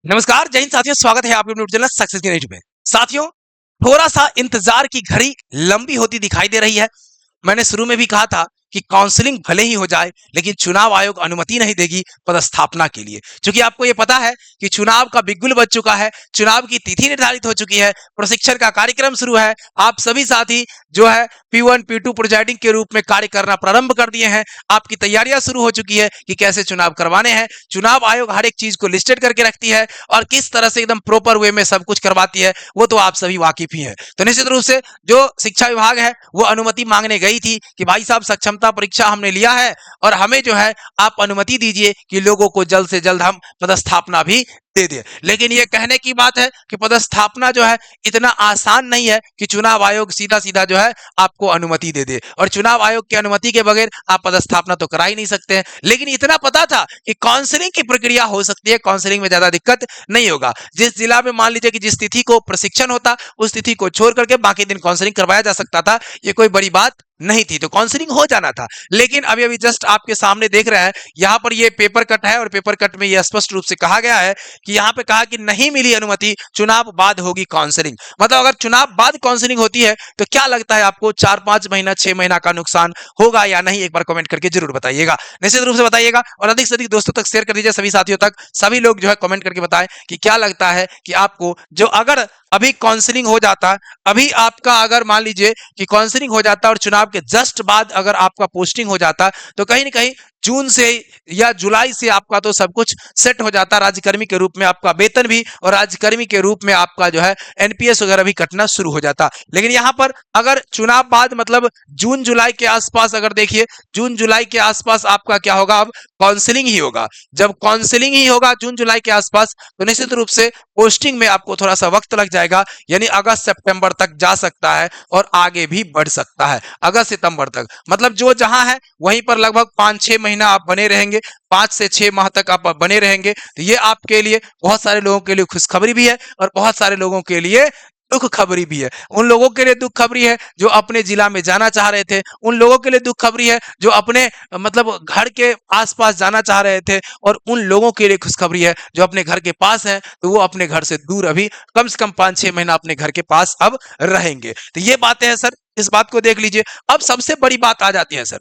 नमस्कार, जय हिंद साथियों। स्वागत है आपके अपने यूट्यूब चैनल सक्सेस की नीड में। साथियों, थोड़ा सा इंतजार की घड़ी लंबी होती दिखाई दे रही है। मैंने शुरू में भी कहा था कि काउंसलिंग भले ही हो जाए, लेकिन चुनाव आयोग अनुमति नहीं देगी पदस्थापना के लिए, क्योंकि आपको यह पता है कि चुनाव का बिगुल बज चुका है, चुनाव की तिथि निर्धारित हो चुकी है, प्रशिक्षण का कार्यक्रम शुरू है। आप सभी साथी जो है P1 P2 प्रिजाइडिंग के रूप में कार्य करना प्रारंभ कर दिए हैं। आपकी तैयारियां शुरू हो चुकी है कि कैसे चुनाव करवाने हैं। चुनाव आयोग हर एक चीज को लिस्टेड करके रखती है और किस तरह से एकदम प्रॉपर वे में सब कुछ करवाती है, वो तो आप सभी वाकिफ ही हैं। तो निश्चित रूप से जो शिक्षा विभाग है वो अनुमति मांगने गई थी कि भाई साहब, सक्षमता परीक्षा हमने लिया है और हमें जो है आप अनुमति दीजिए कि लोगों को जल्द से जल्द हम पदस्थापना भी दे दे। लेकिन ये कहने की बात है कि पदस्थापना जो है इतना आसान नहीं है कि चुनाव आयोग सीधा सीधा जो है आपको अनुमति दे दे, और चुनाव आयोग की अनुमति के बगैर आप पदस्थापना तो करा ही नहीं सकते हैं। लेकिन इतना पता था कि काउंसलिंग की प्रक्रिया हो सकती है, काउंसलिंग में ज्यादा दिक्कत नहीं होगा। जिस जिला में मान लीजिए कि जिस तिथि को प्रशिक्षण होता, उस तिथि को छोड़ करके बाकी दिन काउंसलिंग करवाया जा सकता था। ये कोई बड़ी बात नहीं थी, तो काउंसलिंग हो जाना था। लेकिन अभी अभी जस्ट आपके सामने देख रहे हैं, यहां पर ये पेपर कट है और पेपर कट में यह स्पष्ट रूप से कहा गया है कि यहां पे कहा कि नहीं मिली अनुमति, चुनाव बाद होगी काउंसलिंग। मतलब अगर चुनाव बाद काउंसलिंग होती है तो क्या लगता है आपको, 4-5 महीना 6 महीना का नुकसान होगा या नहीं? एक बार कमेंट करके जरूर बताइएगा, निश्चित रूप से बताइएगा और अधिक से अधिक दोस्तों तक शेयर कर दीजिए, सभी साथियों तक। सभी लोग जो है कमेंट करके बताएं कि क्या लगता है कि आपको, जो अगर अभी काउंसलिंग हो जाता, अभी आपका अगर मान लीजिए कि काउंसलिंग हो जाता और चुनाव के जस्ट बाद अगर आपका पोस्टिंग हो जाता, तो कहीं ना कहीं जून से या जुलाई से आपका तो सब कुछ सेट हो जाता। राज्यकर्मी के रूप में आपका वेतन भी और राज्यकर्मी के रूप में आपका जो है एनपीएस वगैरह भी कटना शुरू हो जाता। लेकिन यहां पर अगर चुनाव बाद मतलब जून जुलाई के आसपास, अगर देखिए जून जुलाई के आसपास आपका क्या होगा, अब काउंसलिंग ही होगा। जब काउंसलिंग ही होगा जून जुलाई के आसपास, तो निश्चित रूप से पोस्टिंग में आपको थोड़ा सा वक्त लग जाएगा, यानी अगस्त सितंबर तक जा सकता है और आगे भी बढ़ सकता है। अगस्त सितंबर तक मतलब जो जहां है वहीं पर लगभग 5-6 महीना आप बने रहेंगे, 5 से 6 माह तक आप बने रहेंगे। तो ये आपके लिए, बहुत सारे लोगों के लिए खुशखबरी भी है और बहुत सारे लोगों के लिए दुख खबरी भी है। उन लोगों के लिए दुख खबरी है जो अपने जिला में जाना चाह रहे थे, उन लोगों के लिए दुख खबरी है जो अपने मतलब घर के आसपास जाना चाह रहे थे, और उन लोगों के लिए खुशखबरी है जो अपने घर के पास है, तो वो अपने घर से दूर अभी कम से कम 5-6 महीना अपने घर के पास अब रहेंगे। तो ये बातें हैं सर, इस बात को देख लीजिए। अब सबसे बड़ी बात आ जाती है सर,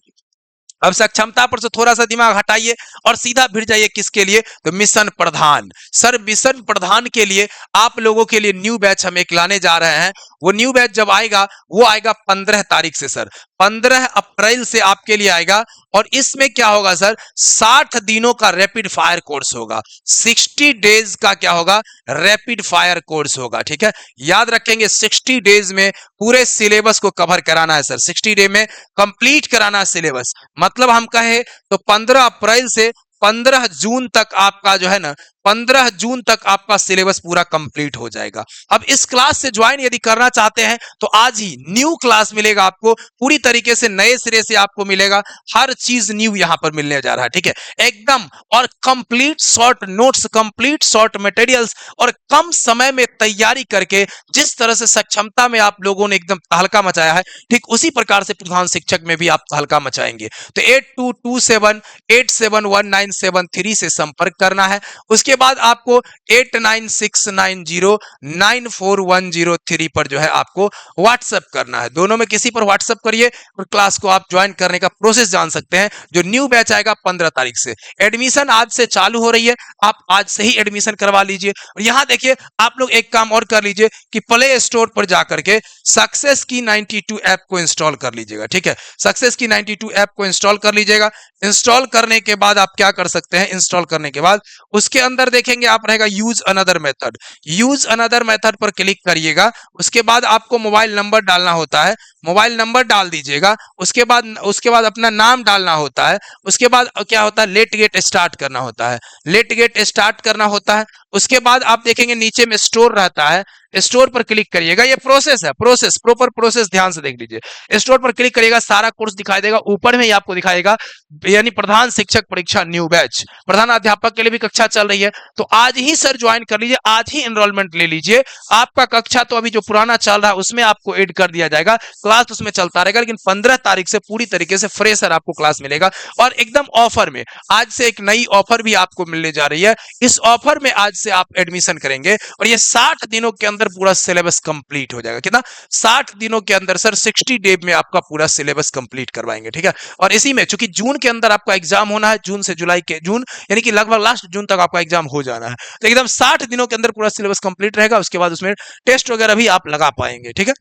अब सक्षमता पर से थोड़ा सा दिमाग हटाइए और सीधा भिड़ जाइए किसके लिए, तो मिशन प्रधान। सर मिशन प्रधान के लिए आप लोगों के लिए न्यू बैच हम एक लाने जा रहे हैं। वो न्यू बैच जब आएगा वो आएगा 15 तारीख से सर, 15 अप्रैल से आपके लिए आएगा। और इसमें क्या होगा सर, 60 दिनों का रैपिड फायर कोर्स होगा, 60 डेज का क्या होगा, रैपिड फायर कोर्स होगा। ठीक है, याद रखेंगे 60 डेज में पूरे सिलेबस को कवर कराना है सर, 60 डे में कंप्लीट कराना है सिलेबस। मतलब हम कहे तो 15 अप्रैल से 15 जून तक आपका जो है ना, 15 जून तक आपका सिलेबस पूरा कंप्लीट हो जाएगा। अब इस क्लास से ज्वाइन यदि करना चाहते हैं तो आज ही न्यू क्लास मिलेगा आपको, पूरी तरीके से नए सिरे से आपको मिलेगा, हर चीज न्यू यहां पर मिलने जा रहा है। ठीक है, एकदम, और complete short notes, complete short materials, और कम समय में तैयारी करके जिस तरह से सक्षमता में आप लोगों ने एकदम तहलका मचाया है, ठीक उसी प्रकार से प्रधान शिक्षक में भी आप तहलका मचाएंगे। तो 8227871973 से संपर्क करना है। उसके बाद आपको 8969094103 पर जो है आपको व्हाट्सएप करना है। दोनों में किसी पर व्हाट्सएप करिए और क्लास को आप ज्वाइन करने का प्रोसेस जान सकते हैं। जो न्यू बैच आएगा 15 तारीख से, एडमिशन आज से चालू हो रही है, आप आज से ही एडमिशन करवा लीजिए। और यहां देखिए आप लोग एक काम और कर लीजिए कि प्ले स्टोर पर जाकर के सक्सेस की 92 ऐप को इंस्टॉल कर लीजिएगा। ठीक है, सक्सेस की 92 ऐप को इंस्टॉल कर लीजिएगा। इंस्टॉल करने के बाद आप क्या कर सकते हैं, इंस्टॉल करने के बाद उसके अंदर देखेंगे आप रहेगा use another method, use another method पर क्लिक करिएगा। उसके बाद आपको मोबाइल नंबर डालना होता है, मोबाइल नंबर डाल दीजिएगा। उसके बाद अपना नाम डालना होता है। उसके बाद क्या होता है, लेट गेट स्टार्ट करना होता है, लेट गेट स्टार्ट करना होता है। उसके बाद आप देखेंगे नीचे में स्टोर रहता है, स्टोर पर क्लिक करिएगा। ये प्रोसेस है, प्रोसेस, प्रॉपर प्रोसेस ध्यान से देख लीजिए। स्टोर पर क्लिक करिएगा, सारा कोर्स दिखाई देगा। ऊपर में ही आपको दिखाएगा यानी प्रधान शिक्षक परीक्षा न्यू बैच, प्रधान अध्यापक के लिए भी कक्षा चल रही है। तो आज ही सर ज्वाइन कर लीजिए, आज ही एनरोलमेंट ले लीजिए। आपका कक्षा तो अभी जो पुराना चल रहा है उसमें आपको ऐड कर दिया जाएगा, क्लास उसमें चलता रहेगा, लेकिन 15 तारीख से पूरी तरीके से फ्रेशर आपको क्लास मिलेगा और एकदम ऑफर में। आज से एक नई ऑफर भी आपको मिलने जा रही है। इस ऑफर में आज से आप एडमिशन करेंगे और ये 60 दिनों के अंदर पूरा सिलेबस कंप्लीट हो जाएगा। कितना? 60 दिनों के अंदर सर 60 डे में आपका पूरा सिलेबस कंप्लीट करवाएंगे, ठीक है। और इसी में चूंकि जून के अंदर आपका एग्जाम होना है, जून से जुलाई के जून यानी कि लगभग लास्ट जून तक आपका एग्जाम हो जाना है, तो एकदम 60 दिनों के अंदर पूरा सिलेबस कंप्लीट रहेगा। उसके बाद उसमें टेस्ट वगैरह भी आप लगा पाएंगे, ठीक है।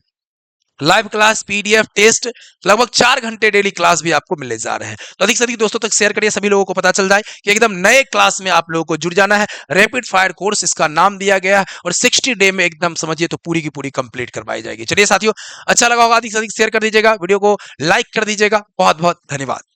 लाइव क्लास, पीडीएफ, टेस्ट, लगभग 4 घंटे डेली क्लास भी आपको मिलने जा रहे हैं। तो अधिक से अधिक दोस्तों तक शेयर करिए, सभी लोगों को पता चल जाए कि एकदम नए क्लास में आप लोगों को जुड़ जाना है। रैपिड फायर कोर्स इसका नाम दिया गया है और 60 डे में एकदम समझिए तो पूरी की पूरी कंप्लीट करवाई जाएगी। चलिए साथियों, अच्छा लगा होगा अधिक से अधिक शेयर कर दीजिएगा, वीडियो को लाइक कर दीजिएगा। बहुत बहुत धन्यवाद।